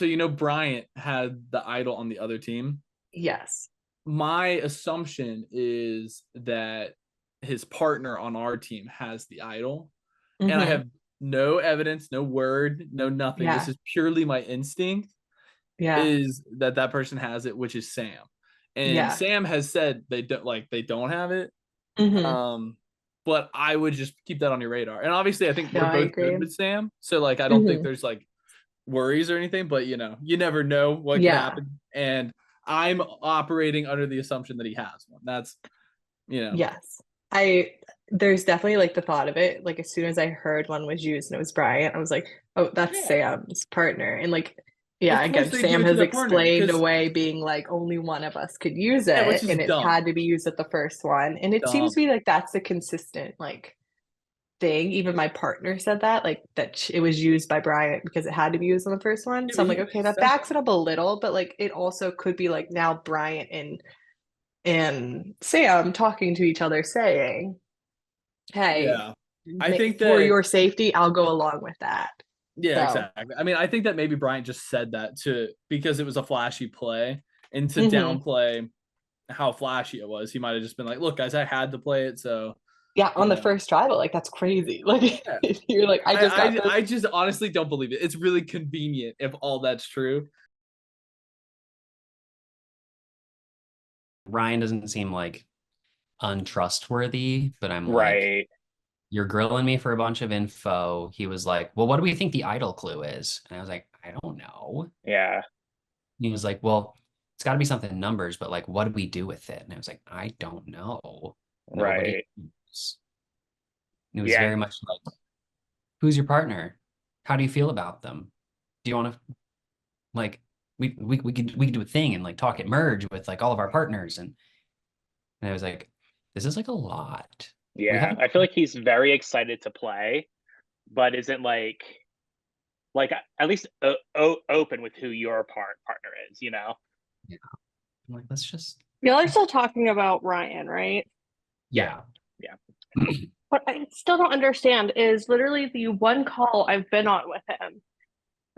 so Bryant had the idol on the other team. Yes. My assumption is that his partner on our team has the idol. And I have no evidence, no word, no nothing. Yeah. This is purely my instinct. Yeah. Is that person has it, which is Sam. And Sam has said they don't have it. But I would just keep that on your radar. And obviously I think we're both good with Sam. So like I don't think there's like worries or anything, but you never know what could happen. And I'm operating under the assumption that he has one. That's Yes. There's definitely like the thought of it. Like as soon as I heard one was used and it was Bryant, I was like, oh, that's Sam's partner. And like, yeah, again, Sam has explained away being like only one of us could use it, and it had to be used at the first one. And it seems to be like that's a consistent like thing. Even my partner said that, like that it was used by Bryant because it had to be used on the first one. So I'm like, okay, that backs it up a little, but like it also could be like now Bryant and Sam talking to each other saying, hey, I think that for your safety, I'll go along with that. Yeah, exactly. I mean, I think that maybe Bryant just said that because it was a flashy play and to downplay how flashy it was. He might have just been like, look, guys, I had to play it. So yeah, on the first try, but like that's crazy. Like you're like, I just honestly don't believe it. It's really convenient if all that's true. Ryan doesn't seem like untrustworthy, but I'm like, you're grilling me for a bunch of info. He was like, well, what do we think the idol clue is? And I was like, I don't know. Yeah. And he was like, well, it's got to be something numbers, but like, what do we do with it? And I was like, I don't know. Nobody knows. And it was very much like, who's your partner? How do you feel about them? Do you want to like we could do a thing and like talk it merge with like all of our partners and I was like, this is like a lot. Yeah, I feel like he's very excited to play, but isn't like at least open with who your partner is, Yeah. I'm like, let's just. Y'all are still talking about Ryan, right? Yeah. What I still don't understand is literally the one call I've been on with him.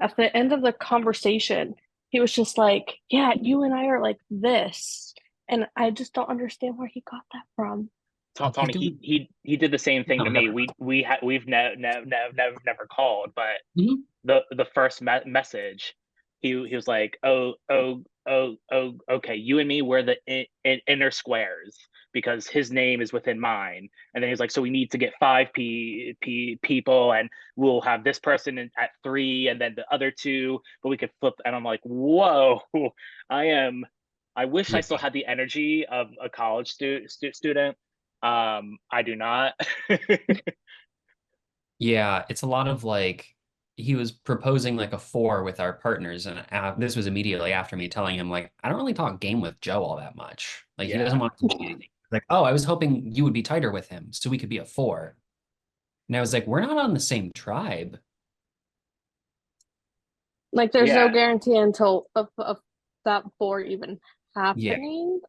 At the end of the conversation, he was just like, yeah, you and I are like this. And I just don't understand where he got that from. Tawni, he did the same thing to me. We've never called, but the first message, he was like, oh, okay, you and me, we're the inner Squyars because his name is within mine. And then he's like, so we need to get 5 people, and we'll have this person at 3, and then the other 2, but we could flip. And I'm like, whoa, I wish I still had the energy of a college student. I do not. Yeah, it's a lot of like he was proposing like a 4 with our partners, and this was immediately after me telling him like I don't really talk game with Joe all that much. Like he doesn't want to do anything. Like, oh, I was hoping you would be tighter with him so we could be a 4. And I was like, we're not on the same tribe. Like there's no guarantee until of that 4 even happening.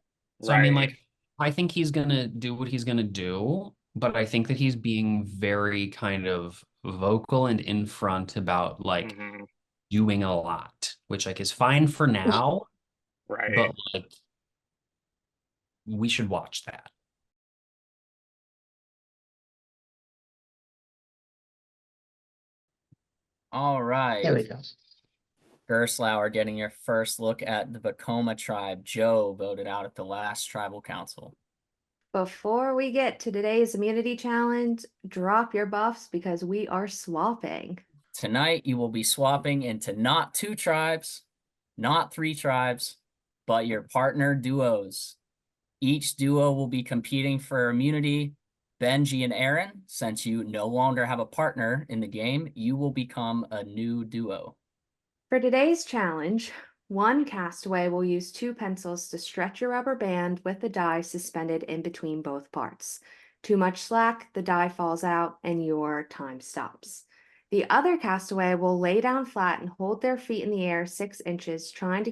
So I mean, like, I think he's gonna do what he's gonna do, but I think that he's being very kind of vocal and in front about like doing a lot, which like is fine for now. But like we should watch that. All right. There we go. Gerstlauer getting your first look at the Vekoma tribe. Joe voted out at the last tribal council. Before we get to today's immunity challenge, drop your buffs because we are swapping. Tonight, you will be swapping into not 2 tribes, not 3 tribes, but your partner duos. Each duo will be competing for immunity. Benji and Erin, since you no longer have a partner in the game, you will become a new duo. For today's challenge, one castaway will use 2 pencils to stretch a rubber band with the die suspended in between both parts. Too much slack, the die falls out and your time stops. The other castaway will lay down flat and hold their feet in the air 6 inches, trying to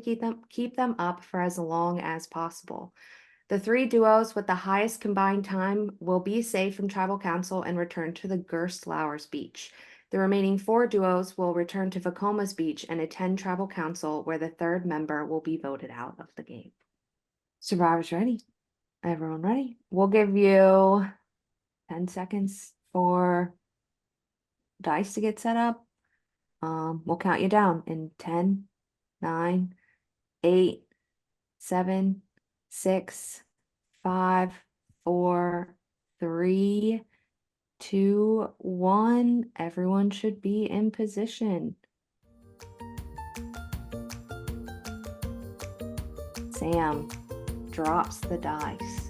keep them up for as long as possible. The 3 duos with the highest combined time will be saved from tribal council and returned to the Gerstlauers beach. The remaining 4 duos will return to Vekoma's Beach and attend Tribal Council, where the 3rd member will be voted out of the game. Survivors ready? Everyone ready? We'll give you 10 seconds for dice to get set up. We'll count you down in 10, 9, 8, 7, 6, 5, 4, 3, 2, 1. Everyone should be in position. Sam drops the dice.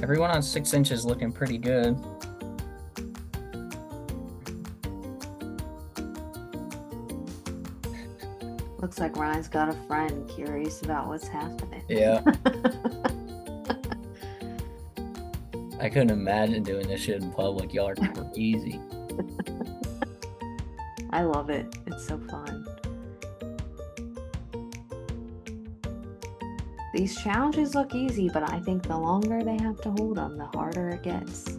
Everyone on 6 inches looking pretty good. Looks like Ryan's got a friend curious about what's happening. Yeah. I couldn't imagine doing this shit in public. Y'all are crazy. I love it. It's so fun. These challenges look easy, but I think the longer they have to hold them, the harder it gets.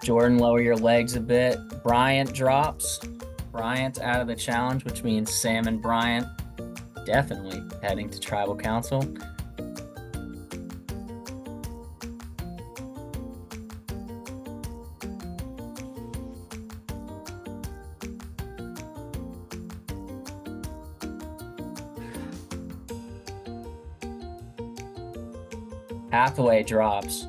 Jordyn, lower your legs a bit. Bryant drops. Bryant out of the challenge, which means Sam and Bryant definitely heading to Tribal Council. Hathaway drops.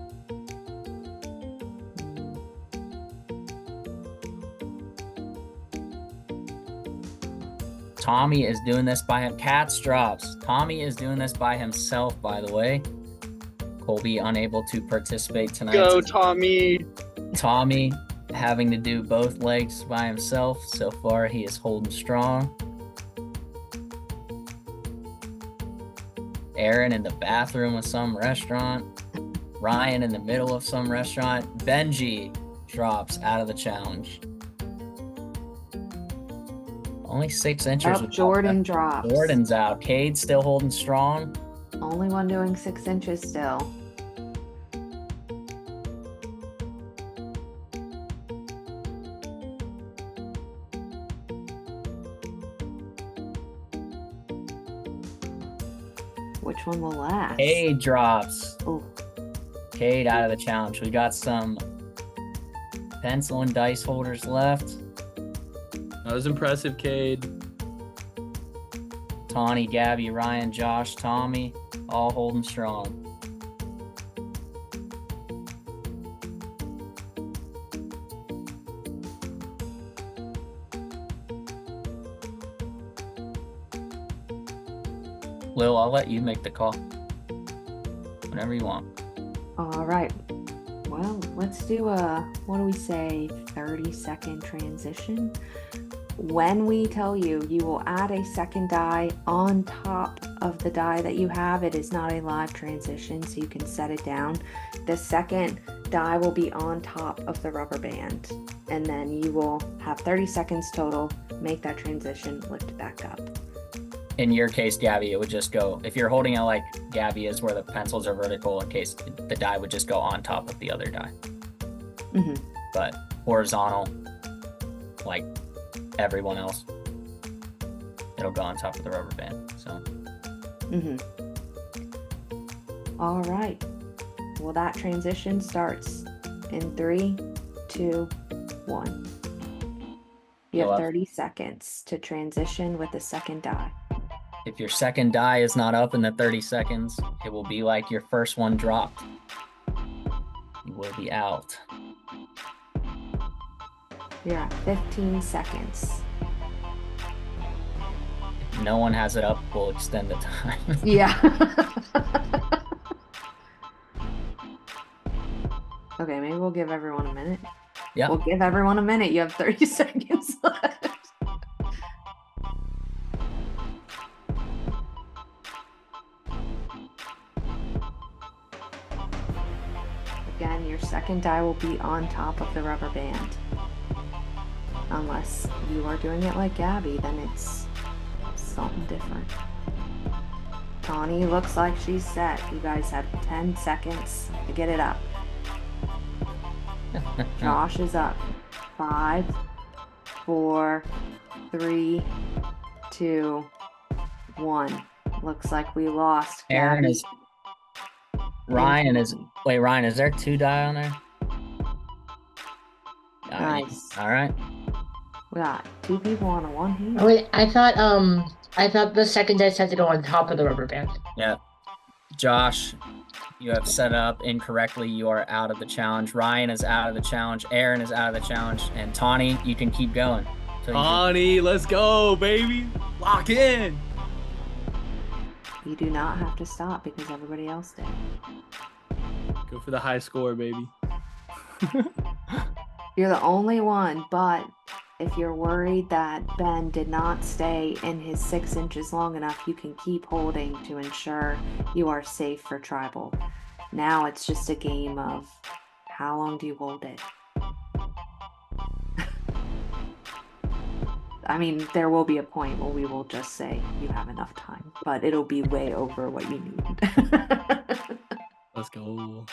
Tommy is doing this by him. Katz drops. Tommy is doing this by himself, by the way. Kolby unable to participate tonight. Go, Tommy. Tommy having to do both legs by himself. So far, he is holding strong. Erin in the bathroom of some restaurant. Ryan in the middle of some restaurant. Benji drops out of the challenge. Only 6 inches. Oh, Jordyn drops. Jordyn's out. Cade still holding strong. Only one doing 6 inches still. Which one will last? Cade drops. Ooh. Cade out of the challenge. We got some pencil and dice holders left. That was impressive, Cade. Tawni, Gabby, Ryan, Josh, Tommy, all holding strong. Lil, I'll let you make the call. Whenever you want. All right. Well, let's do a, what do we say, 30-second transition. When we tell you, you will add a second die on top of the die that you have. It is not a live transition, so you can set it down. The second die will be on top of the rubber band, and then you will have 30 seconds total, make that transition, lift it back up. In your case, Gabby, it would just go, if you're holding it like Gabby is where the pencils are vertical, in case the die would just go on top of the other die. Mm-hmm. But horizontal, like everyone else, it'll go on top of the rubber band. So. Mm-hmm. All right. Well, that transition starts in 3, 2, 1. You have 30 seconds to transition with the second die. If your second die is not up in the 30 seconds, it will be like your first one dropped. You will be out. You're at 15 seconds. If no one has it up, we'll extend the time. Yeah. Okay, maybe we'll give everyone a minute. Yeah. We'll give everyone a minute. You have 30 seconds left. Again, your second die will be on top of the rubber band. Unless you are doing it like Gabby, then it's something different. Tawni looks like she's set. You guys have 10 seconds to get it up. Josh is up. 5, 4, 3, 2, 1. Looks like we lost. Erin Gabby. is. Ryan is. Wait, Ryan, is there 2 die on there? Nice. All right. We got 2 people on a 1 hand. Oh, wait, I thought the second dice had to go on top of the rubber band. Yeah. Josh, you have set up incorrectly. You are out of the challenge. Ryan is out of the challenge. Erin is out of the challenge. And Tawni, you can keep going. Tawni, let's go, baby. Lock in. You do not have to stop because everybody else did. Go for the high score, baby. You're the only one, but if you're worried that Ben did not stay in his 6 inches long enough, you can keep holding to ensure you are safe for tribal. Now it's just a game of how long do you hold it? I mean, there will be a point where we will just say you have enough time, but it'll be way over what you need. Let's go.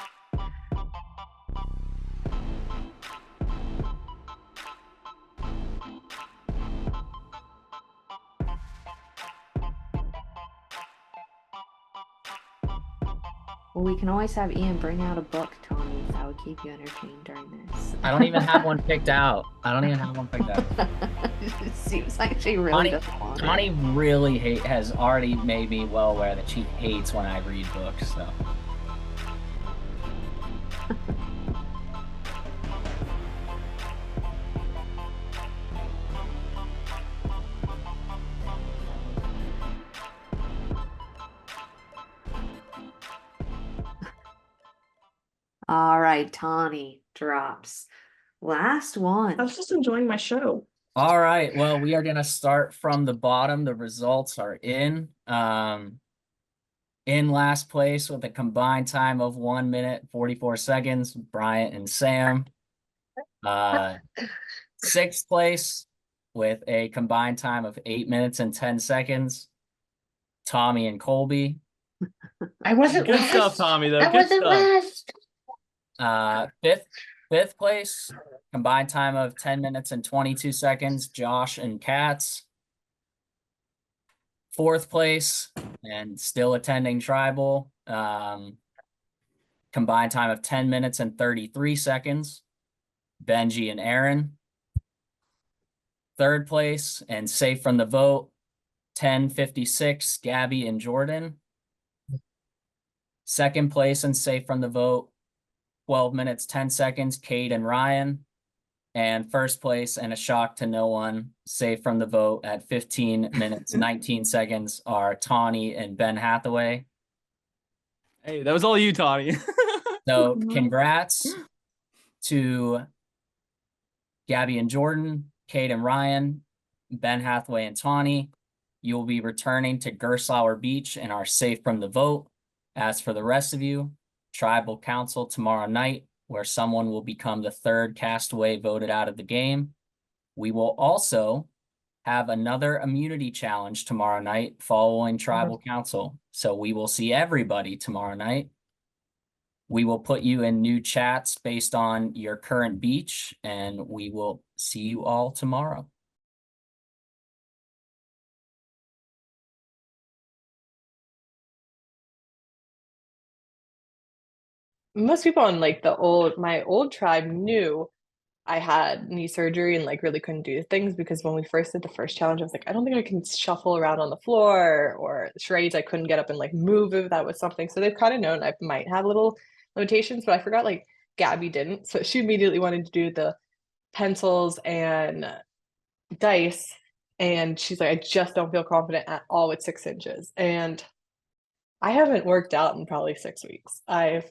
Well, we can always have Ian bring out a book, Tawni, that would keep you entertained during this. I don't even have one picked out. It seems like she really doesn't want it. Tawni really has already made me well aware that she hates when I read books, so. All right, Tawni drops. Last one. I was just enjoying my show. All right. Well, we are going to start from the bottom. The results are in. In last place with a combined time of 1 minute, 44 seconds, Bryant and Sam. 6th place with a combined time of 8 minutes and 10 seconds, Tommy and Kolby. I wasn't Good last. stuff, Tommy, though. I Good wasn't stuff. last. Fifth place, combined time of 10 minutes and 22 seconds, Josh and Katz. 4th place, and still attending tribal, combined time of 10 minutes and 33 seconds, Benji and Erin. 3rd place, and safe from the vote, 10:56, Gabby and Jordyn. 2nd place and safe from the vote, 12 minutes, 10 seconds, Cade and Ryan. And 1st place, and a shock to no one, safe from the vote at 15 minutes, 19 seconds, are Tawni and Ben Hathaway. Hey, that was all you, Tawni. So congrats to Gabby and Jordyn, Cade and Ryan, Ben Hathaway and Tawni. You will be returning to Garsow Beach and are safe from the vote. As for the rest of you, Tribal Council tomorrow night, where someone will become the 3rd castaway voted out of the game. We will also have another immunity challenge tomorrow night following Tribal Council. So we will see everybody tomorrow night. We will put you in new chats based on your current beach, and we will see you all tomorrow. Most people on like my old tribe knew I had knee surgery and like really couldn't do things, because when we first did the first challenge, I was like, I don't think I can shuffle around on the floor, or charades, I couldn't get up and like move if that was something. So they've kind of known I might have little limitations, but I forgot like Gabby didn't. So she immediately wanted to do the pencils and dice. And she's like, I just don't feel confident at all with 6 inches. And I haven't worked out in probably 6 weeks. I've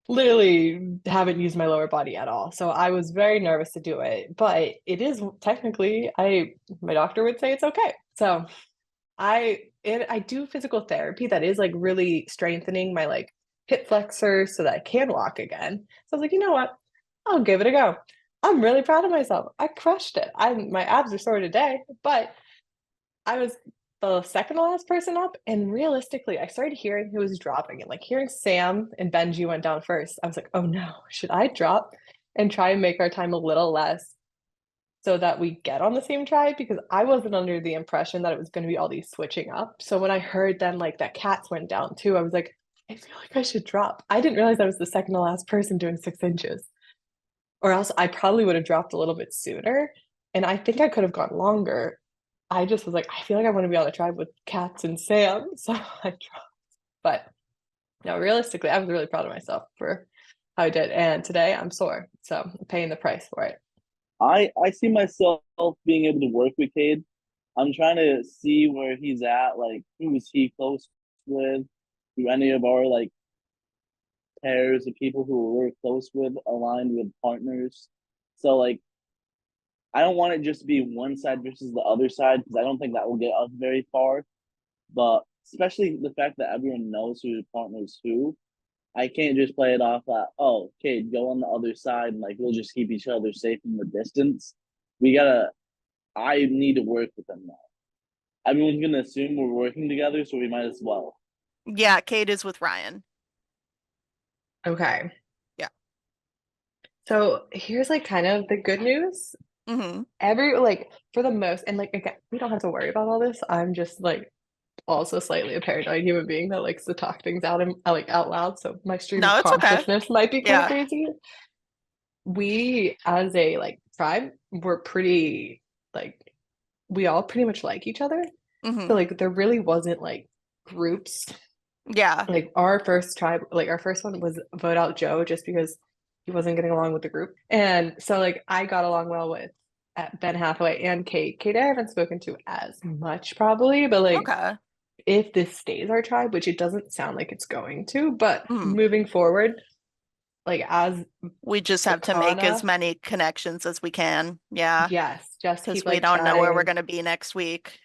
literally haven't used my lower body at all. So I was very nervous to do it, but it is technically, my doctor would say it's okay. So I do physical therapy that is like really strengthening my like hip flexors so that I can walk again. So I was like, you know what? I'll give it a go. I'm really proud of myself. I crushed it. My abs are sore today, but I was the second to last person up. And realistically, I started hearing who was dropping, and like hearing Sam and Benji went down first. I was like, oh no, should I drop and try and make our time a little less so that we get on the same tribe? Because I wasn't under the impression that it was going to be all these switching up. So when I heard then like that Katz went down too, I was like, I feel like I should drop. I didn't realize I was the second to last person doing 6 inches, or else I probably would have dropped a little bit sooner. And I think I could have gone longer. I just was like, I feel like I want to be on the tribe with Katz and Sam. So I dropped. But no, realistically, I was really proud of myself for how I did. And today I'm sore. So I'm paying the price for it. I see myself being able to work with Cade. I'm trying to see where he's at. Like, who is he close with? Do any of our like pairs of people who we're close with aligned with partners? So like, I don't want it just to be one side versus the other side, because I don't think that will get us very far. But especially the fact that everyone knows who partners who, I can't just play it off that, oh, Cade, go on the other side and like we'll just keep each other safe from the distance. I need to work with them now. Everyone's gonna assume we're working together, so we might as well. Yeah, Cade is with Ryan. Okay. Yeah. So here's like kind of the good news. For the most, and like again, we don't have to worry about all this. I'm just like also slightly a paranoid human being that likes to talk things out and like out loud. So my stream of consciousness might be kind of crazy. We as a like tribe, we're pretty like, we all pretty much like each other. So like there really wasn't like groups. Yeah. Like our first tribe, like our first one was vote out Joe just because he wasn't getting along with the group. And so like I got along well with Ben Hathaway and Cade. Cade I haven't spoken to as much probably, but like if this stays our tribe, which it doesn't sound like it's going to, but moving forward, like as we just have to make as many connections as we can. Yeah. Yes. Just because we don't know where we're going to be next week.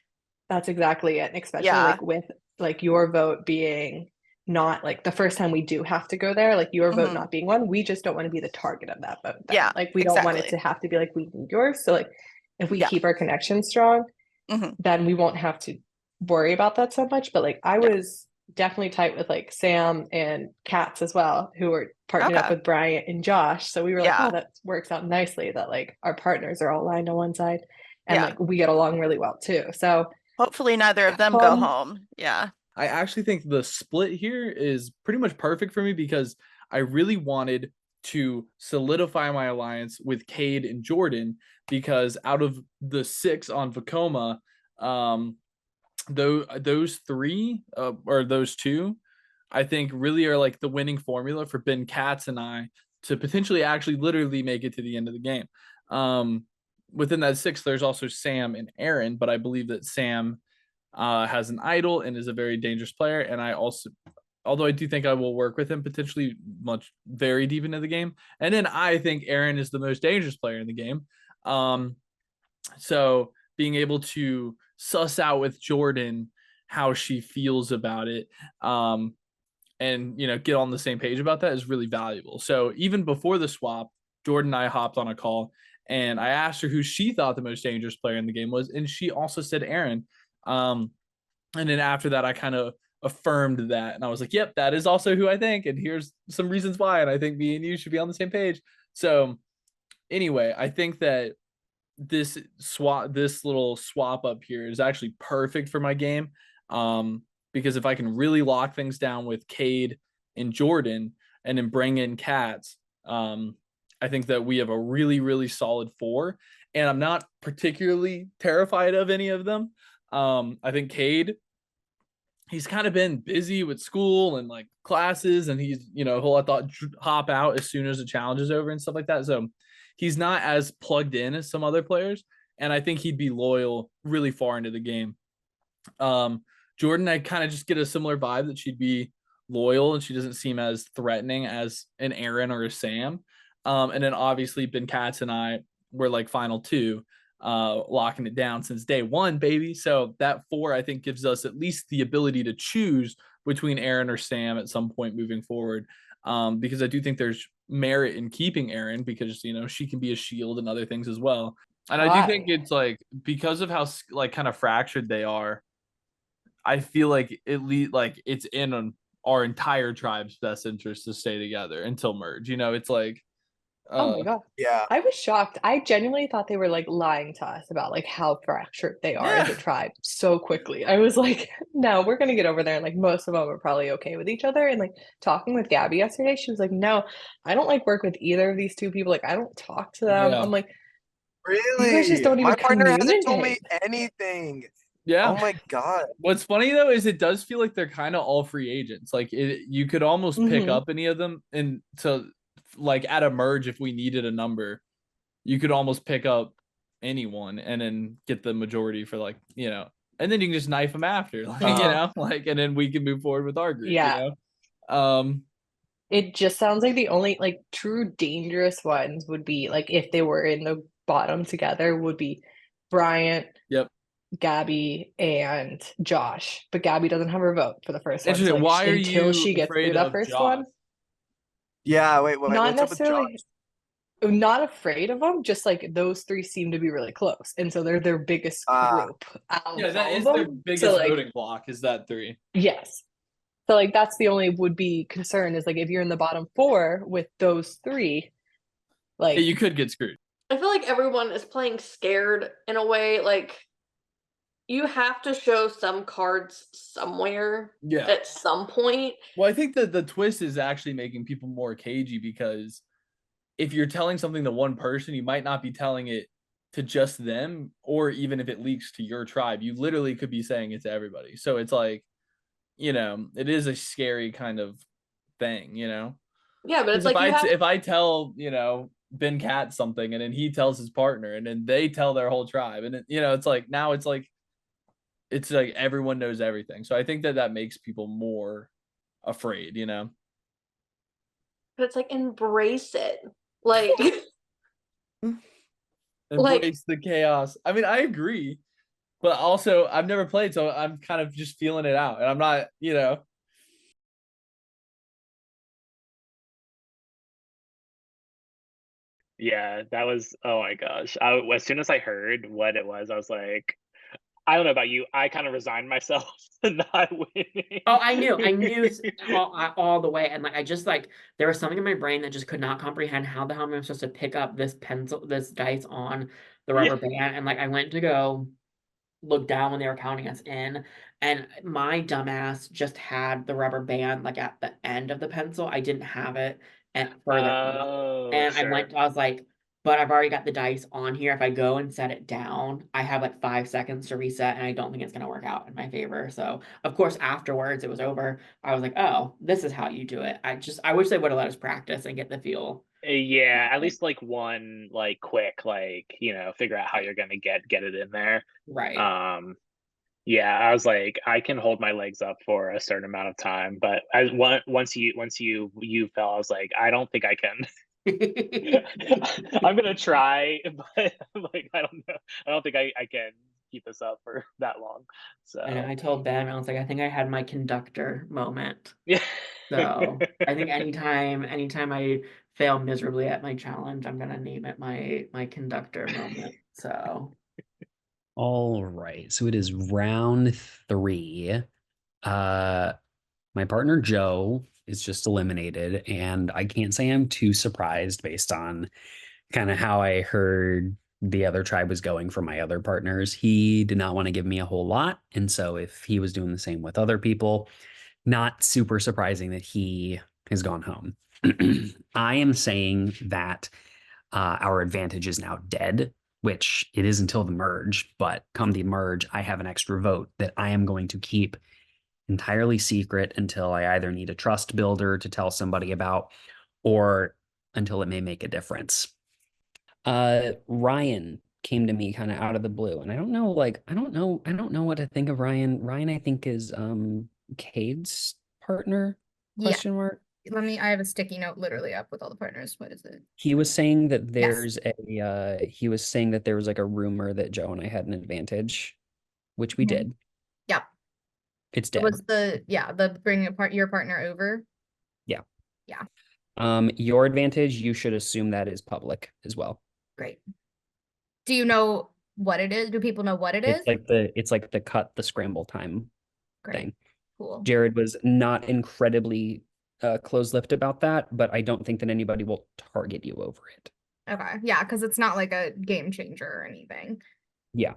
That's exactly it. And especially like with like your vote being not like the first time we do have to go there, like your vote not being one, we just don't want to be the target of that vote. Yeah. Like we don't want it to have to be like we need yours. So like if we keep our connection strong, then we won't have to worry about that so much. But like I was definitely tight with like Sam and Katz as well, who were partnered up with Bryant and Josh. So we were like, oh, that works out nicely that like our partners are all aligned on one side and like we get along really well too. So hopefully neither of them go home. Yeah. I actually think the split here is pretty much perfect for me because I really wanted to solidify my alliance with Cade and Jordyn, because out of the 6 on Vekoma, those 3 or those 2, I think really are like the winning formula for Ben, Katz, and I to potentially actually literally make it to the end of the game. Within that 6, there's also Sam and Erin, but I believe that Sam has an idol and is a very dangerous player. And I also, although I do think I will work with him potentially very deep into the game. And then I think Erin is the most dangerous player in the game. So being able to suss out with Jordyn how she feels about it, and get on the same page about that is really valuable. So even before the swap, Jordyn and I hopped on a call and I asked her who she thought the most dangerous player in the game was, and she also said Erin. And then after that, I kind of affirmed that, and I was like, yep, that is also who I think, and here's some reasons why, and I think me and you should be on the same page. So anyway, I think that this little swap up here is actually perfect for my game, because if I can really lock things down with Cade and Jordyn and then bring in Katz, I think that we have a really, really solid 4, and I'm not particularly terrified of any of them. I think Cade, he's kind of been busy with school and like classes, and he's, he'll hop out as soon as the challenge is over and stuff like that. So he's not as plugged in as some other players, and I think he'd be loyal really far into the game. Jordyn, I kind of just get a similar vibe that she'd be loyal and she doesn't seem as threatening as an Erin or a Sam. And then obviously Ben, Katz, and I were like final 2, locking it down since day 1, baby. So that 4, I think, gives us at least the ability to choose between Erin or Sam at some point moving forward. Because I do think there's merit in keeping Erin, because, she can be a shield and other things as well. And I do think it's like, because of how like kind of fractured they are, I feel like it's in our entire tribe's best interest to stay together until merge. It's like, oh my god, yeah, I was shocked. I genuinely thought they were like lying to us about like how fractured they are as a tribe so quickly. I was like, no, we're gonna get over there, and like most of them are probably okay with each other. And like talking with Gabby yesterday, she was like, no, I don't like work with either of these two people. Like I don't talk to them. I'm like, really? You guys just don't even My partner hasn't told communicate. me anything. Yeah. Oh my god. What's funny though is it does feel like they're kind of all free agents. Like you could almost pick up any of them, and to like at a merge, if we needed a number, you could almost pick up anyone and then get the majority for like, and then you can just knife them after, like, and then we can move forward with our group. Yeah. It just sounds like the only like true dangerous ones would be like if they were in the bottom together would be Bryant. Yep. Gabby and Josh, but Gabby doesn't have her vote for the first one. So, like, why are until you she gets through that first Josh? one? Yeah, wait, not what's necessarily. Up with Josh? Not afraid of them. Just like those three seem to be really close, and so they're their biggest group. That is their biggest voting block. Is that three? Yes. So like that's the only would be concern is like if you're in the bottom four with those three, like you could get screwed. I feel like everyone is playing scared in a way. Like you have to show some cards somewhere at some point. Well, I think that the twist is actually making people more cagey because if you're telling something to one person, you might not be telling it to just them, or even if it leaks to your tribe, you literally could be saying it to everybody. So it's like, it is a scary kind of thing, Yeah, but it's like if I tell, Ben Katz something and then he tells his partner and then they tell their whole tribe and it's like now it's like everyone knows everything. So I think that makes people more afraid, But it's like embrace it. Like embrace the chaos. I mean, I agree. But also I've never played, so I'm kind of just feeling it out. And I'm not, Yeah, that was, oh my gosh. As soon as I heard what it was, I was like, I don't know about you. I kind of resigned myself to not winning. Oh, I knew all the way. And like, I just like, there was something in my brain that just could not comprehend how the hell I'm supposed to pick up this dice on the rubber band. And like, I went to go look down when they were counting us in, and my dumbass just had the rubber band like at the end of the pencil. I didn't have it and further up. And I was like, but I've already got the dice on here. If I go and set it down, I have like 5 seconds to reset, and I don't think it's gonna work out in my favor. So of course afterwards it was over. I was like, oh, this is how you do it. I wish they would have let us practice and get the feel. Yeah, at least like one like quick figure out how you're gonna get it in there. Right. Yeah, I was like, I can hold my legs up for a certain amount of time, but once you fell, I was like, I don't think I can. I'm gonna try, but like I don't know. I don't think I can keep this up for that long. So and I told Ben, I was like, I think I had my conductor moment. Yeah. So I think anytime I fail miserably at my challenge, I'm gonna name it my conductor moment. So all right. So it is round 3. My partner Joe is just eliminated, and I can't say I'm too surprised based on kind of how I heard the other tribe was going for my other partners. He did not want to give me a whole lot, and so if he was doing the same with other people, not super surprising that he has gone home. I am saying that our advantage is now dead, which it is until the merge, but come the merge, I have an extra vote that I am going to keep entirely secret until I either need a trust builder to tell somebody about, or until it may make a difference. Ryan came to me kind of out of the blue, and I don't know what to think of Ryan. Ryan, I think, is Cade's partner? Question mark. I have a sticky note literally up with all the partners. What is it? He was saying that there's he was saying that there was like a rumor that Joe and I had an advantage, which we did. Yeah. It's dead. It was the bringing your partner over. Yeah. Yeah. Your advantage, you should assume that is public as well. Great. Do you know what it is? Do people know what it is? It's like the cut the scramble time. Great. Cool. Jared was not incredibly close-lipped about that, but I don't think that anybody will target you over it. Okay. Yeah, because it's not like a game changer or anything. Yeah.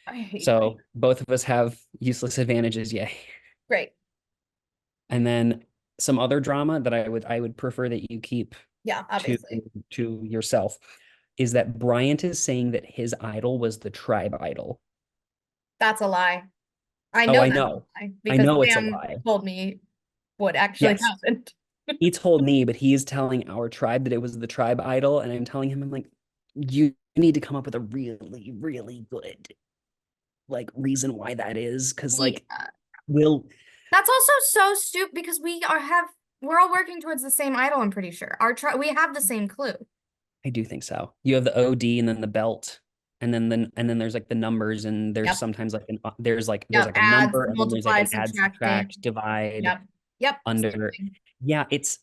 I hate So both of us have useless advantages, yay. Great. And then some other drama that I would prefer that you keep obviously to yourself is that Bryant is saying that his idol was the tribe idol. That's a lie. I know. I know. Because I know it's a Sam lie. told me what actually happened. He told me, but he is telling our tribe that it was the tribe idol, and I'm telling him, I'm like, you need to come up with a really, really good like reason why that is, because like that's also so stupid because we're all working towards the same idol. I'm pretty sure we have the same clue. I do think so. You have the OD and then the belt, and then there's like the numbers, and there's sometimes like there's like a adds, number, and then there's like an add, subtract, divide, yep under. Yeah, it's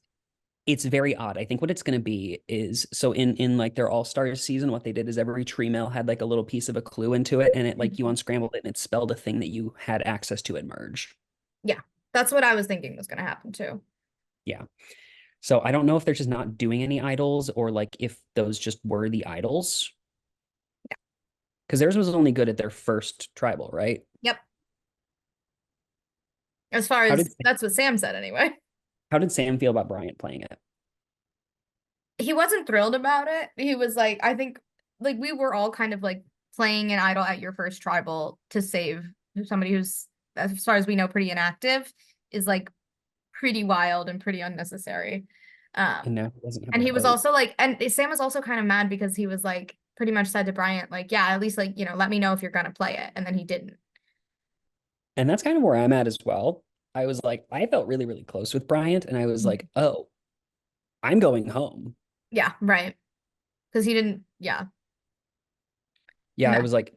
very odd. I think what it's going to be is, so in like their All-Stars season, what they did is every tree mail had like a little piece of a clue into it, and it like you unscrambled it and it spelled a thing that you had access to at merge. Yeah, that's what I was thinking was going to happen too. Yeah. So I don't know if they're just not doing any idols, or like if those just were the idols. Yeah. Because theirs was only good at their first tribal, right? Yep. As far as that's what Sam said anyway. How did Sam feel about Bryant playing it? He wasn't thrilled about it. He was like, I think like we were all kind of like playing an idol at your first tribal to save somebody who's, as far as we know, pretty inactive, is like pretty wild and pretty unnecessary. And he was also like, and Sam was also kind of mad because he was like pretty much said to Bryant, like, yeah, at least like, let me know if you're gonna play it. And then he didn't. And that's kind of where I'm at as well. I was like, I felt really, really close with Bryant, and I was like, oh, I'm going home. Yeah, right. Because he didn't, yeah. Yeah, I was like,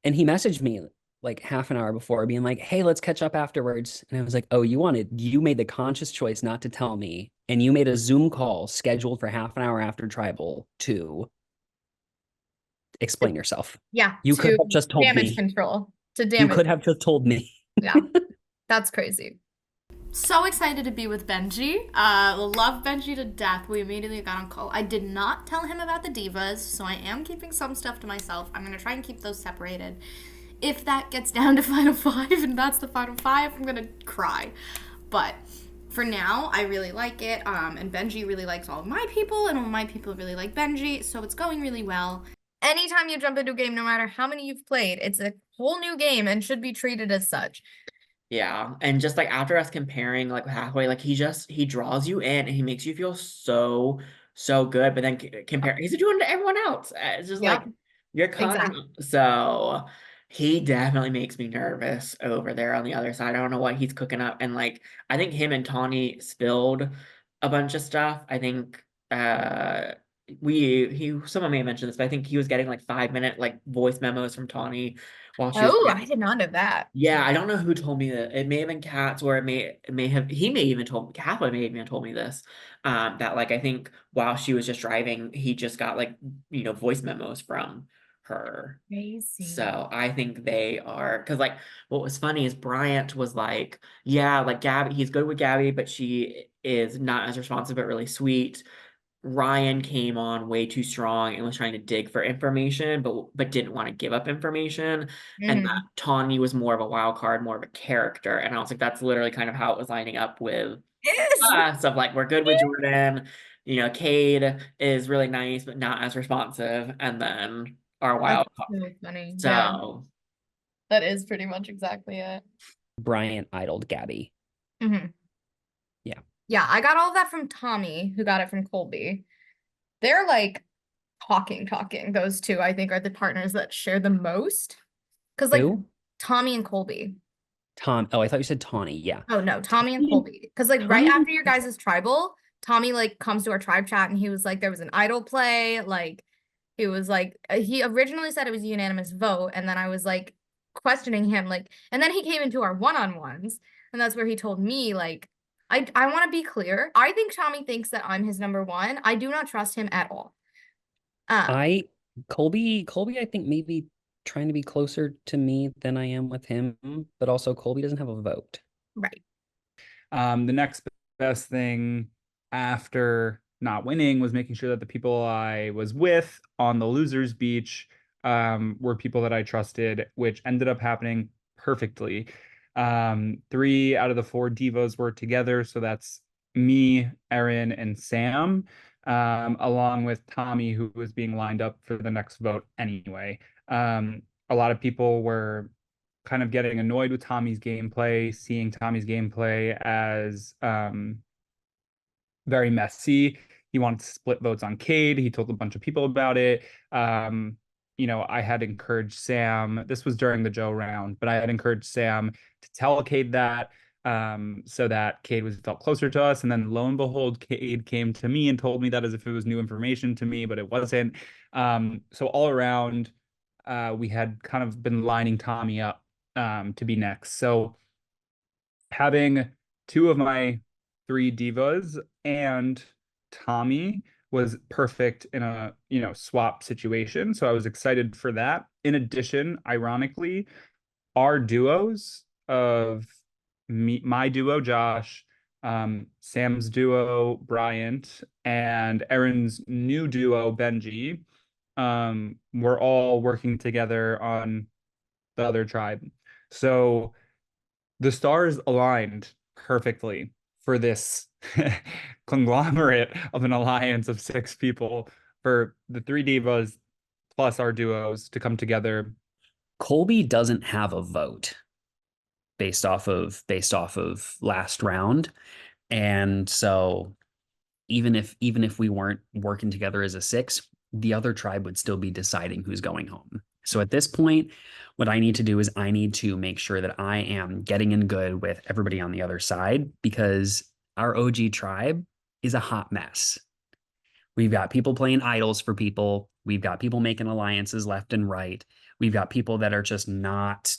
and he messaged me like half an hour before being like, hey, let's catch up afterwards. And I was like, oh, you made the conscious choice not to tell me, and you made a Zoom call scheduled for half an hour after tribal to explain yourself. Yeah. You could have just told me. Damage control. You could have just told me. Yeah. That's crazy. So excited to be with Benji. Love Benji to death. We immediately got on call. I did not tell him about the divas, so I am keeping some stuff to myself. I'm going to try and keep those separated. If that gets down to Final 5 and that's the Final 5, I'm going to cry. But for now, I really like it. And Benji really likes all of my people, and all of my people really like Benji, so it's going really well. Anytime you jump into a game, no matter how many you've played, it's a whole new game and should be treated as such. Yeah, and just like after us comparing like Hathaway, like he draws you in and he makes you feel so good, but then he's doing it to everyone else. It's just like you're so he definitely makes me nervous over there on the other side. I don't know what he's cooking up, and like I think him and Tawni spilled a bunch of stuff. I think someone may have mentioned this, but I think he was getting like 5-minute like voice memos from Tawni while she was I did not know that. Yeah, I don't know who told me that. It may have been Katz, or Hathaway may have even told me this. That like I think while she was just driving, he just got like voice memos from her. Crazy. So I think they are, because like what was funny is Bryant was like, yeah, like Gabby, he's good with Gabby, but she is not as responsive, but really sweet. Ryan came on way too strong and was trying to dig for information, but didn't want to give up information. And that Tawni was more of a wild card, more of a character. And I was like, that's literally kind of how it was lining up with us. Of like, we're good with Jordyn. Cade is really nice, but not as responsive. And then our wild card. So funny. So yeah. That is pretty much exactly it. Bryant idled Gabby. Mm-hmm. Yeah. Yeah, I got all of that from Tommy, who got it from Kolby. They're like talking. Those two, I think, are the partners that share the most. Because like Tommy and Kolby. Oh, I thought you said Tawni. Yeah. Oh no, Tommy and Kolby. Because like right after your guys' tribal, Tommy like comes to our tribe chat and he was like, there was an idol play. Like he was like, he originally said it was a unanimous vote, and then I was like questioning him, like, and then he came into our one-on-ones, and that's where he told me like, I want to be clear. I think Tommy thinks that I'm his number one. I do not trust him at all. Kolby, I think maybe trying to be closer to me than I am with him, but also Kolby doesn't have a vote. Right. The next best thing after not winning was making sure that the people I was with on the losers beach were people that I trusted, which ended up happening perfectly. 3 out of the 4 divas were together, so that's me, Erin, and Sam, along with Tommy, who was being lined up for the next vote anyway. A lot of people were kind of getting annoyed with Tommy's gameplay, seeing Tommy's gameplay as very messy. He wanted to split votes on Cade. He told a bunch of people about it. You know, I had encouraged Sam, this was during the Joe round, but I had encouraged Sam to tell Cade that so that Cade felt closer to us. And then lo and behold, Cade came to me and told me that as if it was new information to me, but it wasn't. So all around, we had kind of been lining Tommy up to be next. So having 2 of my 3 divas and Tommy was perfect in a, you know, swap situation. So I was excited for that. In addition, ironically, our duos of my duo, Josh, Sam's duo, Bryant, and Erin's new duo, Benji, were all working together on the other tribe. So the stars aligned perfectly for this conglomerate of an alliance of 6 people, for the 3 divas plus our duos to come together. Kolby doesn't have a vote based off of last round. And so even if we weren't working together as a 6, the other tribe would still be deciding who's going home. So at this point, what I need to do is I need to make sure that I am getting in good with everybody on the other side, because our OG tribe is a hot mess. We've got people playing idols for people. We've got people making alliances left and right. We've got people that are just not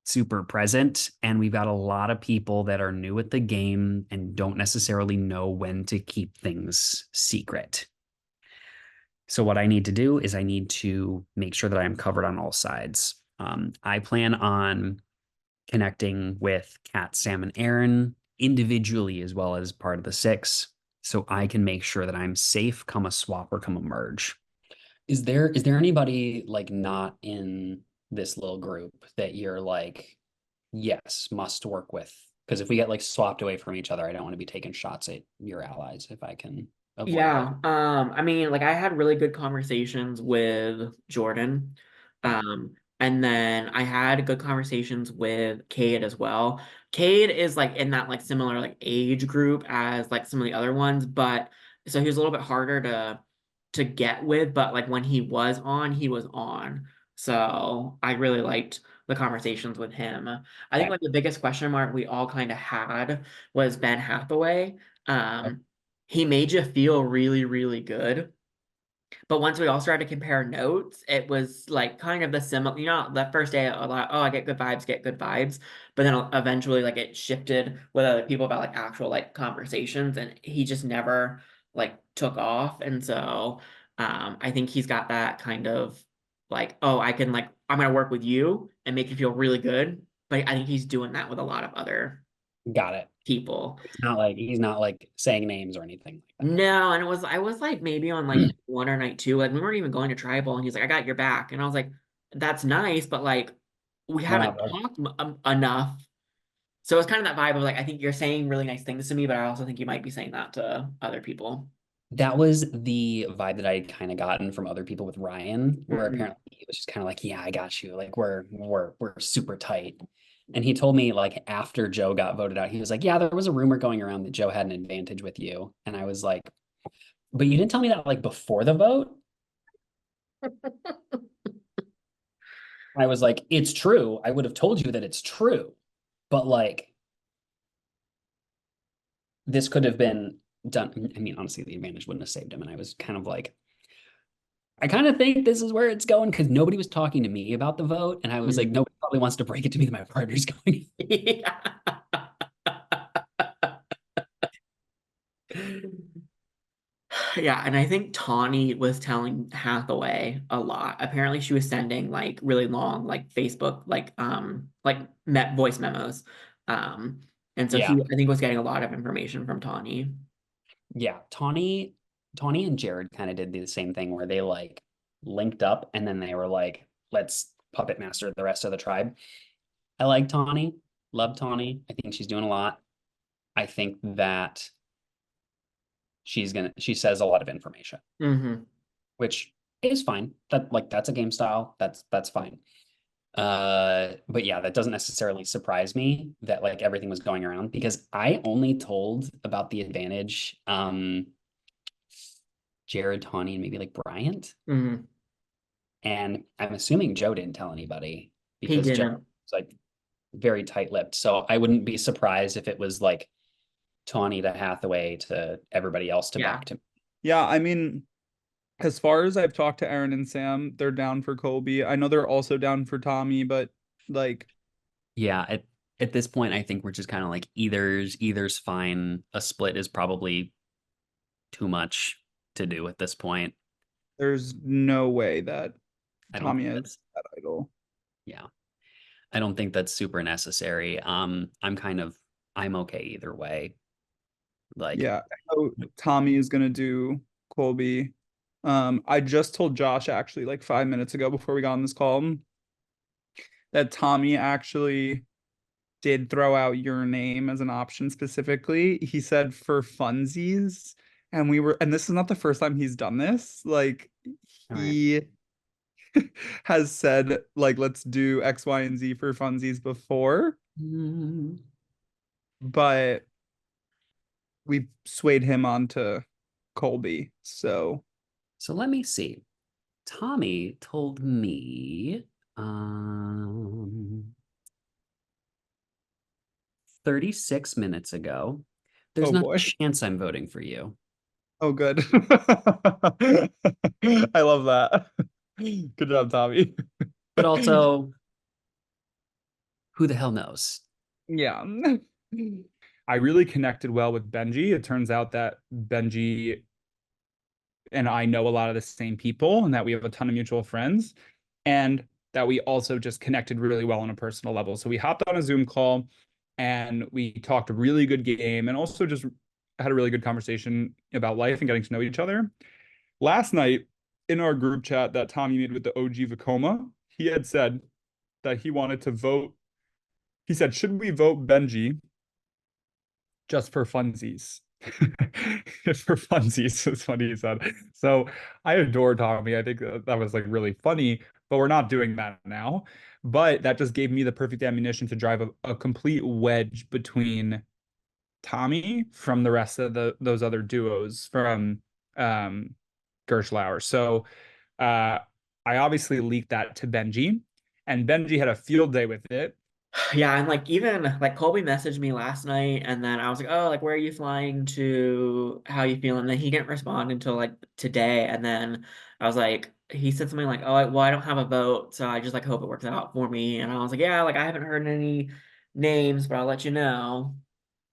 super present. And we've got a lot of people that are new at the game and don't necessarily know when to keep things secret. So what I need to do is I need to make sure that I am covered on all sides. I plan on connecting with Katz, Sam, and Erin individually as well as part of the 6, so I can make sure that I'm safe come a swap or come a merge. Is there anybody like not in this little group that you're like, yes, must work with? Because if we get like swapped away from each other, I don't want to be taking shots at your allies if I can avoid Yeah. that. I mean, like I had really good conversations with Jordyn. And then I had good conversations with Cade as well. Cade is like in that like similar like age group as like some of the other ones, but so he was a little bit harder to get with, but like when he was on, he was on. So I really liked the conversations with him. I think like the biggest question mark we all kind of had was Ben Hathaway. He made you feel really, really good. But once we all started to compare notes, it was like kind of the similar, you know, the first day, a lot, oh, I get good vibes. But then eventually, like, it shifted with other people about like actual like conversations, and he just never like took off. And so I think he's got that kind of like, oh, I'm gonna work with you and make you feel really good. But I think he's doing that with a lot of other Got it. people. He's not like saying names or anything like that. No, and I was like maybe on like 1 or night 2, like we weren't even going to tribal, and he's like, I got your back, and I was like, that's nice, but like we haven't talked enough. So it's kind of that vibe of like, I think you're saying really nice things to me, but I also think you might be saying that to other people. That was the vibe that I had kind of gotten from other people with Ryan, where apparently he was just kind of like, yeah, I got you. Like we're super tight. And he told me like after Joe got voted out, he was like, yeah, there was a rumor going around that Joe had an advantage with you. And I was like, but you didn't tell me that like before the vote. I was like, it's true. I would have told you that it's true. But like, this could have been done. I mean, honestly, the advantage wouldn't have saved him. And I was kind of like, I kind of think this is where it's going, because nobody was talking to me about the vote. And I was like, nobody probably wants to break it to me that my partner's going. Yeah, and I think Tawni was telling Hathaway a lot. Apparently she was sending like really long like Facebook voice memos. And so Yeah. he I think was getting a lot of information from Tawni. Yeah, Tawni and Jared kind of did the same thing where they like linked up and then they were like, let's puppet master the rest of the tribe. I like Tawni, love Tawni. I think she's doing a lot. I think that she says a lot of information, which is fine. That's a game style. That's fine. But yeah, that doesn't necessarily surprise me that like everything was going around because I only told about the advantage Jared, Tawni, and maybe like Bryant. And I'm assuming Joe didn't tell anybody because Joe was like very tight-lipped. So I wouldn't be surprised if it was like Tawni to Hathaway to everybody else to back to. Yeah, I mean, as far as I've talked to Erin and Sam, they're down for Kolby. I know they're also down for Tommy, but like, yeah, at this point, I think we're just kind of like either's fine. A split is probably too much to do at this point. There's no way that Tommy is that idol. Yeah, I don't think that's super necessary. I'm okay either way. Like, yeah, I know Tommy is gonna do Kolby. I just told Josh actually like 5 minutes ago before we got on this call that Tommy actually did throw out your name as an option specifically. He said for funsies, and this is not the first time he's done this. Like he has said like let's do X, Y, and Z for funsies before. But we swayed him onto Kolby. So let me see. Tommy told me 36 minutes ago. There's not a chance I'm voting for you. Oh, good. I love that. Good job, Tommy. But also, who the hell knows? Yeah. I really connected well with Benji. It turns out that Benji and I know a lot of the same people and that we have a ton of mutual friends and that we also just connected really well on a personal level. So we hopped on a Zoom call and we talked a really good game and also just had a really good conversation about life and getting to know each other. Last night in our group chat that Tommy made with the OG Vekoma, he had said that he wanted to vote. He said, should we vote Benji just for funsies? For funsies is what he said. So I adore Tommy. I think that was like really funny, but we're not doing that now. But that just gave me the perfect ammunition to drive a complete wedge between Tommy from the rest of those other duos from Gerschlauer. So I obviously leaked that to Benji, and Benji had a field day with it. Yeah, and like even like Kolby messaged me last night and then I was like, oh, like where are you flying to? How you feeling? And then he didn't respond until like today. And then I was like, he said something like, oh, well, I don't have a vote, so I just like hope it works out for me. And I was like, yeah, like I haven't heard any names, but I'll let you know.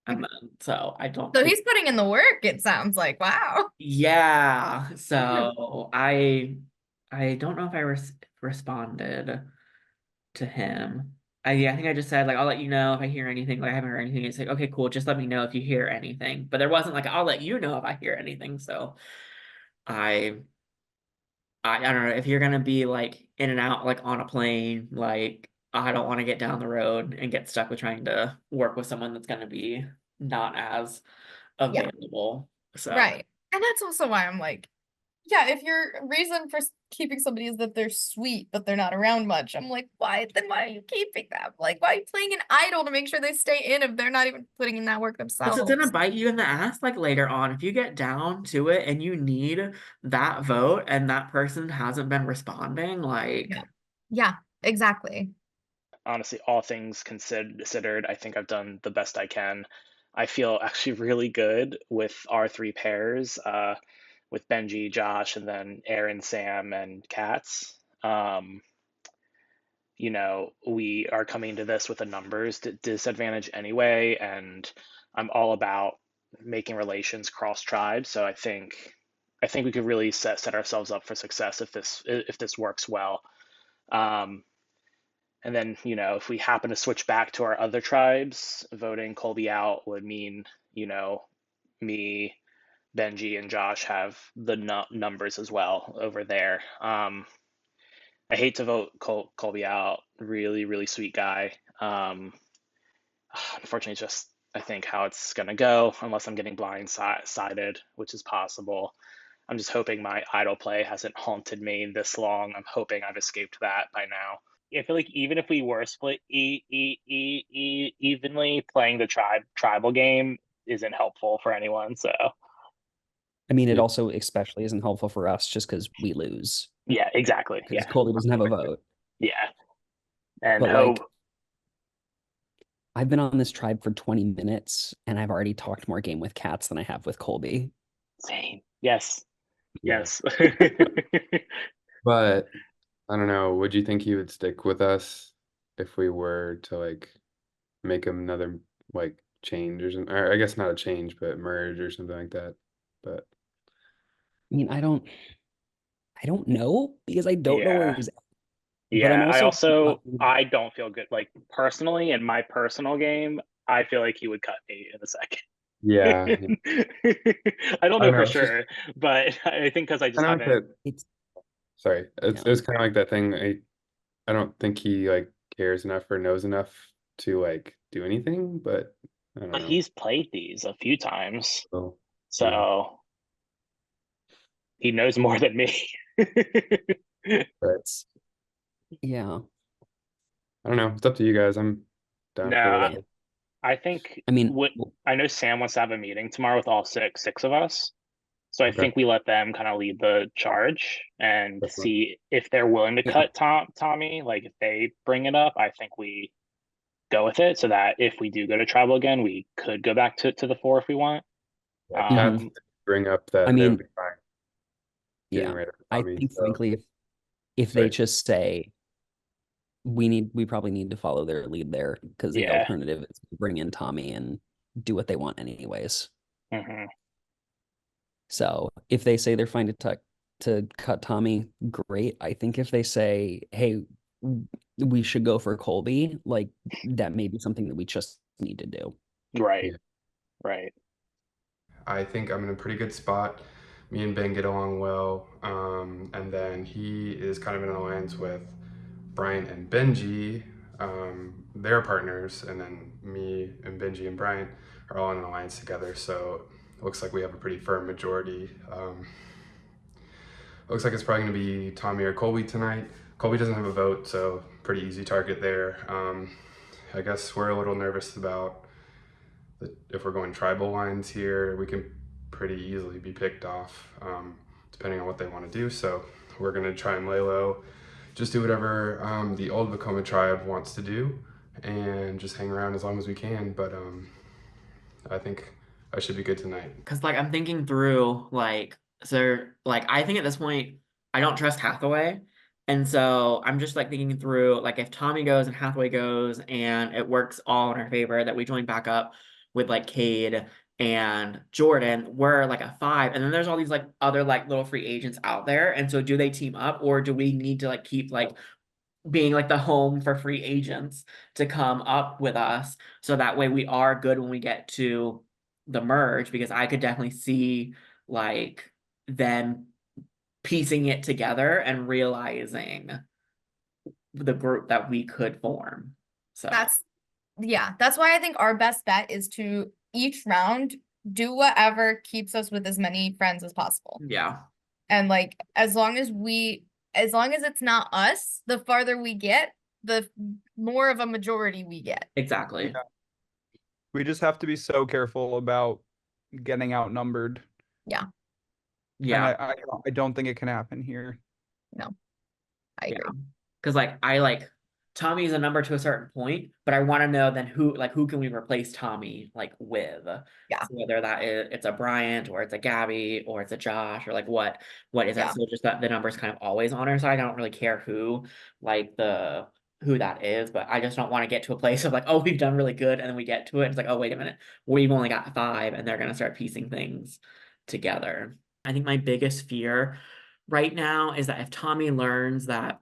And then so I don't So he's putting in the work, it sounds like. Wow. Yeah. So I don't know if I responded to him. I think I just said like I'll let you know if I hear anything. Like I haven't heard anything. It's like okay, cool. Just let me know if you hear anything. But there wasn't like I'll let you know if I hear anything. So I don't know if you're gonna be like in and out like on a plane. Like I don't want to get down the road and get stuck with trying to work with someone that's gonna be not as available. So right, and that's also why I'm like, yeah, if your reason for keeping somebody is that they're sweet but they're not around much, I'm like, why are you keeping them? Like, why are you playing an idol to make sure they stay in if they're not even putting in that work themselves? It's gonna bite you in the ass like later on if you get down to it and you need that vote and that person hasn't been responding. Like, yeah, exactly. Honestly, all things considered, I think I've done the best I can. I feel actually really good with our three pairs. With Benji, Josh, and then Erin, Sam, and Katz. We are coming to this with a numbers disadvantage anyway, and I'm all about making relations cross tribes. So I think I think we could really set ourselves up for success if this works well. And then, you know, if we happen to switch back to our other tribes, voting Kolby out would mean, you know, me, Benji, and Josh have the numbers as well over there. I hate to vote Kolby out. Really, really sweet guy. Unfortunately, it's just, I think, how it's going to go, unless I'm getting blindsided, which is possible. I'm just hoping my idle play hasn't haunted me this long. I'm hoping I've escaped that by now. I feel like even if we were split evenly, playing the tribal game isn't helpful for anyone. So, I mean, it also especially isn't helpful for us just because we lose. Yeah, exactly. Because Kolby doesn't have a vote. Yeah, and but like, I've been on this tribe for 20 minutes, and I've already talked more game with Katz than I have with Kolby. Same. Yes. Yes. But I don't know. Would you think he would stick with us if we were to like make another like change or something? Or I guess not a change, but merge or something like that. But I mean, I don't know because I don't know where he's at. Yeah, I don't feel good. Like personally, in my personal game, I feel like he would cut me in a second. Yeah. I don't know for sure, but I think because I just haven't. Sorry, it was kind of like that thing. I don't think he like cares enough or knows enough to like do anything, but I don't know. He's played these a few times, so he knows more than me. But yeah, I don't know. It's up to you guys. I'm down for whatever. I think. I mean, I know Sam wants to have a meeting tomorrow with all six of us. So I think we let them kind of lead the charge and see if they're willing to cut Tommy. Like if they bring it up, I think we go with it so that if we do go to tribal again, we could go back to the 4 if we want. Bring up that. I mean, yeah, I think frankly, if they just say we probably need to follow their lead there because the alternative is to bring in Tommy and do what they want anyways. So if they say they're fine to cut Tommy, great. I think if they say, hey, we should go for Kolby, like that may be something that we just need to do. Right. Right. I think I'm in a pretty good spot. Me and Ben get along well. And then he is kind of in an alliance with Bryant and Benji. They're partners. And then me and Benji and Bryant are all in an alliance together. So looks like we have a pretty firm majority. Looks like it's probably going to be Tommy or Kolby tonight. Kolby doesn't have a vote, so pretty easy target there. I guess we're a little nervous about if we're going tribal lines here. We can pretty easily be picked off depending on what they want to do. So we're going to try and lay low, just do whatever the old Vekoma tribe wants to do and just hang around as long as we can. But I think I should be good tonight. Because like I'm thinking through like, so like I think at this point I don't trust Hathaway, and so I'm just like thinking through like if Tommy goes and Hathaway goes and it works all in our favor that we join back up with like Cade and Jordyn, we're like a 5, and then there's all these like other like little free agents out there, and so do they team up or do we need to like keep like being like the home for free agents to come up with us so that way we are good when we get to the merge? Because I could definitely see like them piecing it together and realizing the group that we could form. So that's why I think our best bet is to each round do whatever keeps us with as many friends as possible. Yeah. And like as long as it's not us, the farther we get, the more of a majority we get. Exactly. Yeah. We just have to be so careful about getting outnumbered. Yeah. Yeah. And I don't think it can happen here. No. I agree. Because like Tommy's a number to a certain point, but I want to know then who can we replace Tommy like with? Yeah. So whether that is it's a Bryant or it's a Gabby or it's a Josh or like what is that? So just that the number's kind of always on our side. I don't really care who that is, but I just don't want to get to a place of like, oh, we've done really good, and then we get to it, it's like, oh, wait a minute, we've only got 5, and they're gonna start piecing things together. I think my biggest fear right now is that if Tawni learns that,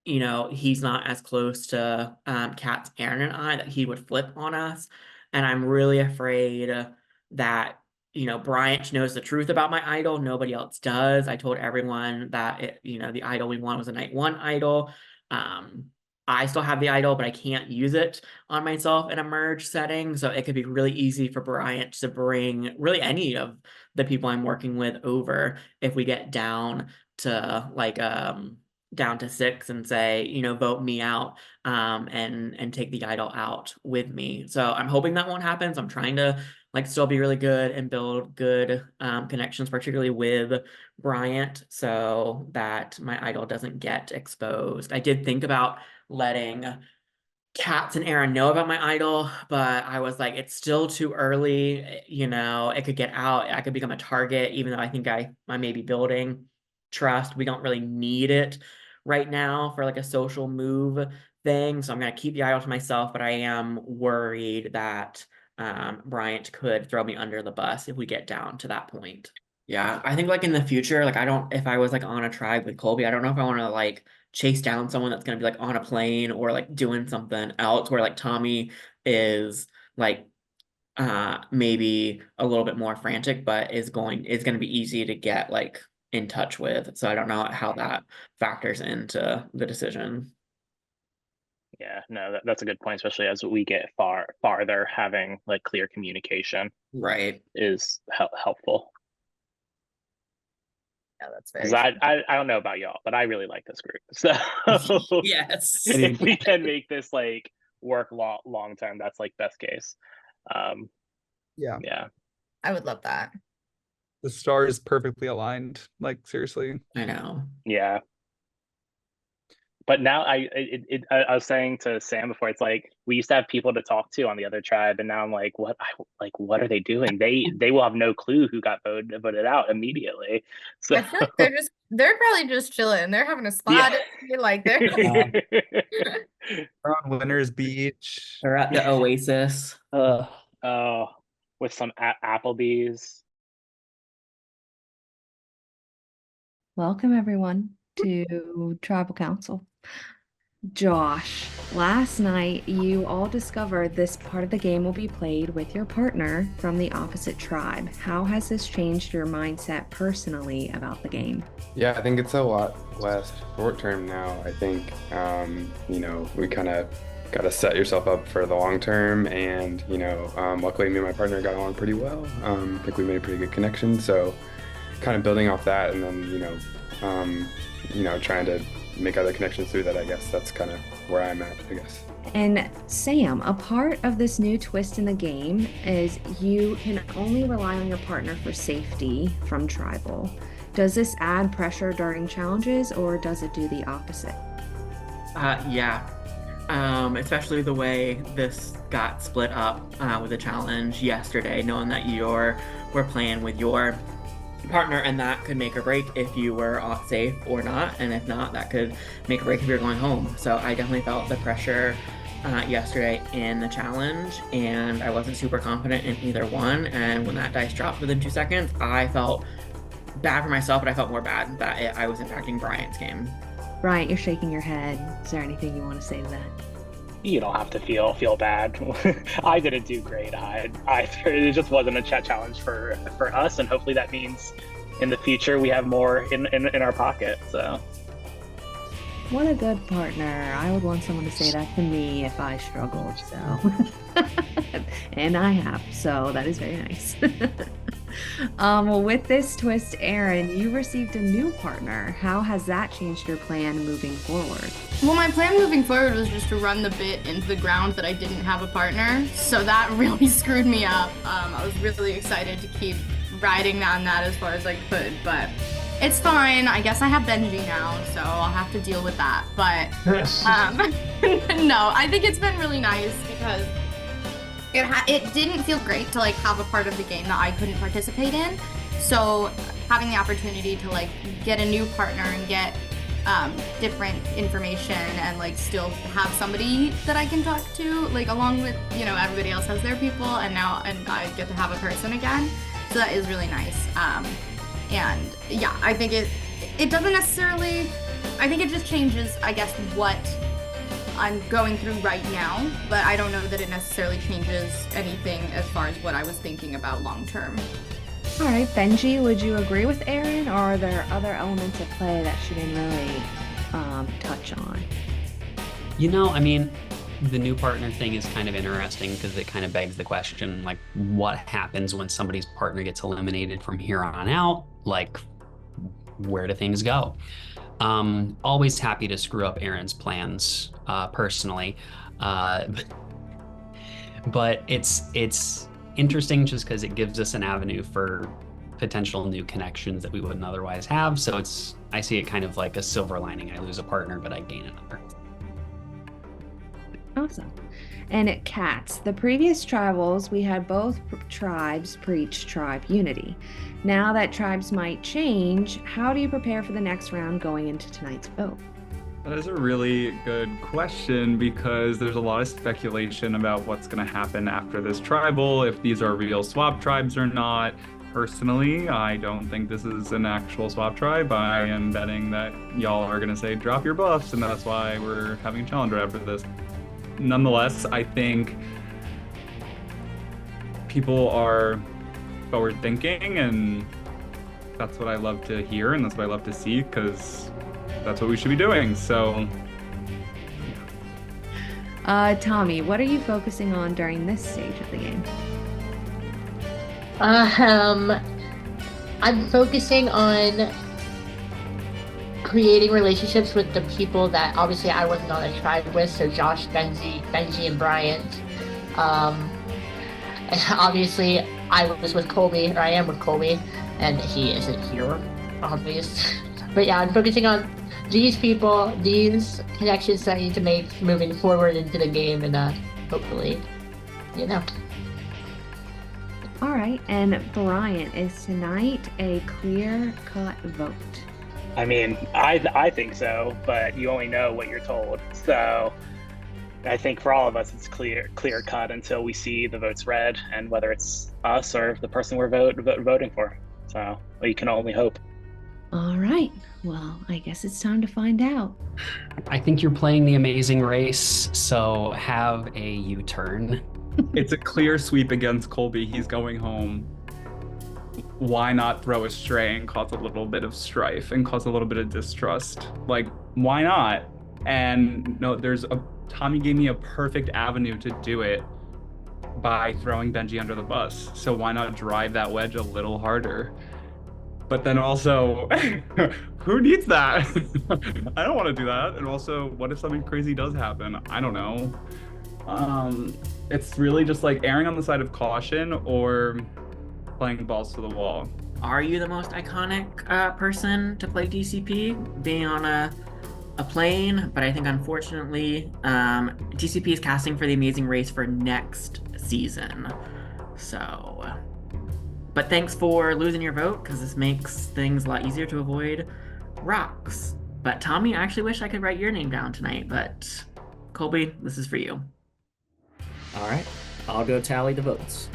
you know, he's not as close to Katz, Erin, and I, that he would flip on us. And I'm really afraid that, you know, Bryant knows the truth about my idol. Nobody else does. I told everyone that, you know, the idol we want was a night 1 idol. I still have the idol, but I can't use it on myself in a merge setting. So it could be really easy for Bryant to bring really any of the people I'm working with over if we get down to like down to 6 and say, you know, vote me out and take the idol out with me. So I'm hoping that won't happen. So I'm trying to like still be really good and build good connections, particularly with Bryant, so that my idol doesn't get exposed. I did think about letting Katz and Erin know about my idol, but I was like, it's still too early. You know, it could get out. I could become a target, even though I think I may be building trust. We don't really need it right now for like a social move thing. So I'm going to keep the idol to myself, but I am worried that Bryant could throw me under the bus if we get down to that point. Yeah, I think like in the future, like if I was like on a tribe with Kolby, I don't know if I want to like chase down someone that's going to be like on a plane or like doing something else where like Tawni is like maybe a little bit more frantic, but is going to be easy to get like in touch with. So I don't know how that factors into the decision. Yeah, no, that's a good point, especially as we get farther, having like clear communication right is helpful. Yeah, that's very true. I don't know about y'all, but I really like this group. So yes, if we can make this like work long term, that's like best case. Yeah, I would love that. The stars perfectly aligned, like seriously. I know. Yeah. But now I was saying to Sam before, it's like we used to have people to talk to on the other tribe, and now I'm like, what are they doing? They will have no clue who got voted out immediately. So I feel like they're probably just chilling. They're having a spot. Yeah. Like they're on Winners Beach. They're at the Oasis. With some Applebee's. Welcome everyone to Tribal Council. Josh, last night you all discovered this part of the game will be played with your partner from the opposite tribe. How has this changed your mindset personally about the game? Yeah, I think it's a lot less short term now. I think, you know, we kind of got to set yourself up for the long term, and, you know, luckily me and my partner got along pretty well. I think we made a pretty good connection, so kind of building off that, and then, you know, trying to make other connections through that. I guess that's kind of where I'm at, I guess. And Sam, a part of this new twist in the game is you can only rely on your partner for safety from tribal. Does this add pressure during challenges, or does it do the opposite? Yeah. Especially the way this got split up with the challenge yesterday, knowing that we're playing with your partner, and that could make or break if you were off safe or not, and if not, that could make or break if you're going home. So I definitely felt the pressure yesterday in the challenge, and I wasn't super confident in either one. And when that dice dropped within 2 seconds, I felt bad for myself, but I felt more bad that I was impacting Bryant's game. Bryant, you're shaking your head. Is there anything you want to say to that? You don't have to feel bad. I didn't do great. It just wasn't a chat challenge for us, and hopefully that means in the future we have more in our pocket. So what a good partner. I would want someone to say that to me if I struggled. So and I have, so that is very nice. Well, with this twist, Erin, you received a new partner. How has that changed your plan moving forward? Well, my plan moving forward was just to run the bit into the ground that I didn't have a partner. So that really screwed me up. I was really excited to keep riding on that as far as I could, but it's fine. I guess I have Benji now, so I'll have to deal with that. But no, I think it's been really nice because it didn't feel great to like have a part of the game that I couldn't participate in. So having the opportunity to like get a new partner and get different information and like still have somebody that I can talk to, like along with, you know, everybody else has their people, and I get to have a person again. So that is really nice. And yeah, I think it doesn't necessarily, I think it just changes, I guess, what I'm going through right now, but I don't know that it necessarily changes anything as far as what I was thinking about long term. All right, Benji, would you agree with Erin, or are there other elements at play that she didn't really touch on? You know, I mean, the new partner thing is kind of interesting because it kind of begs the question, like, what happens when somebody's partner gets eliminated from here on out? Like, where do things go? Always happy to screw up Erin's plans, personally. But it's interesting just because it gives us an avenue for potential new connections that we wouldn't otherwise have. So I see it kind of like a silver lining. I lose a partner, but I gain another. Awesome. And at Katz, the previous tribals, we had both tribes preach tribe unity. Now that tribes might change, how do you prepare for the next round going into tonight's vote? That is a really good question because there's a lot of speculation about what's going to happen after this tribal, if these are real swap tribes or not. Personally, I don't think this is an actual swap tribe. I am betting that y'all are going to say drop your buffs, and that's why we're having a challenger after this. Nonetheless, I think people are forward thinking, and that's what I love to hear, and that's what I love to see, because that's what we should be doing. So Tommy, what are you focusing on during this stage of the game? I'm focusing on creating relationships with the people that obviously I wasn't on a tribe with, so Josh, Benji, and Bryant. And obviously I was with Kolby, or I am with Kolby, and he isn't here, obvious. But yeah, I'm focusing on these people, these connections that I need to make moving forward into the game, and hopefully, you know. All right, and Bryant, is tonight a clear-cut vote? I mean, I think so, but you only know what you're told. So I think for all of us, it's clear cut until we see the votes read, and whether it's us or the person we're voting for. So you can only hope. All right. Well, I guess it's time to find out. I think you're playing the Amazing Race, so have a U-turn. It's a clear sweep against Kolby. He's going home. Why not throw a stray and cause a little bit of strife and cause a little bit of distrust? Like, why not? And no, Tommy gave me a perfect avenue to do it by throwing Benji under the bus. So why not drive that wedge a little harder? But then also, who needs that? I don't want to do that. And also, what if something crazy does happen? I don't know. It's really just like erring on the side of caution or playing balls to the wall. Are you the most iconic person to play DCP, being on a plane? But I think unfortunately, DCP is casting for the Amazing Race for next season. So, but thanks for losing your vote, because this makes things a lot easier to avoid rocks. But Tommy, I actually wish I could write your name down tonight, but Kolby, this is for you. All right, I'll go tally the votes.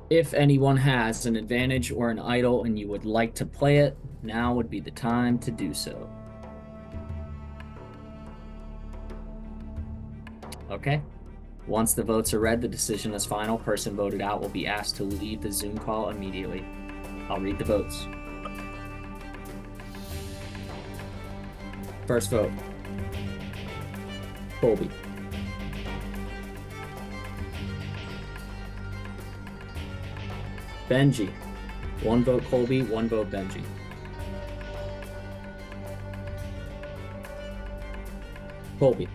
If anyone has an advantage or an idol and you would like to play it, now would be the time to do so. Okay. Once the votes are read, the decision is final. Person voted out will be asked to leave the Zoom call immediately. I'll read the votes. First vote. Kolby. Benji. 1 vote Kolby, 1 vote Benji. Kolby.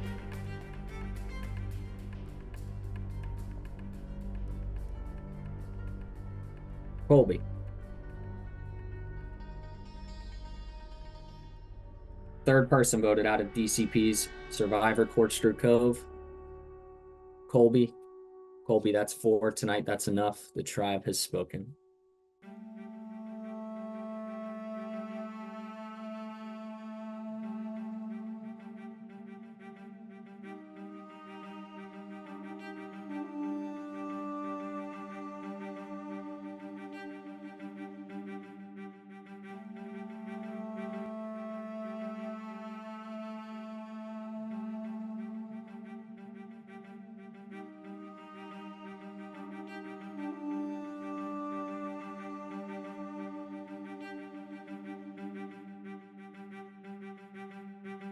Kolby. Third person voted out of DCP's Survivor Corkscrew Cove. Kolby. Kolby, that's 4 tonight. That's enough. The tribe has spoken.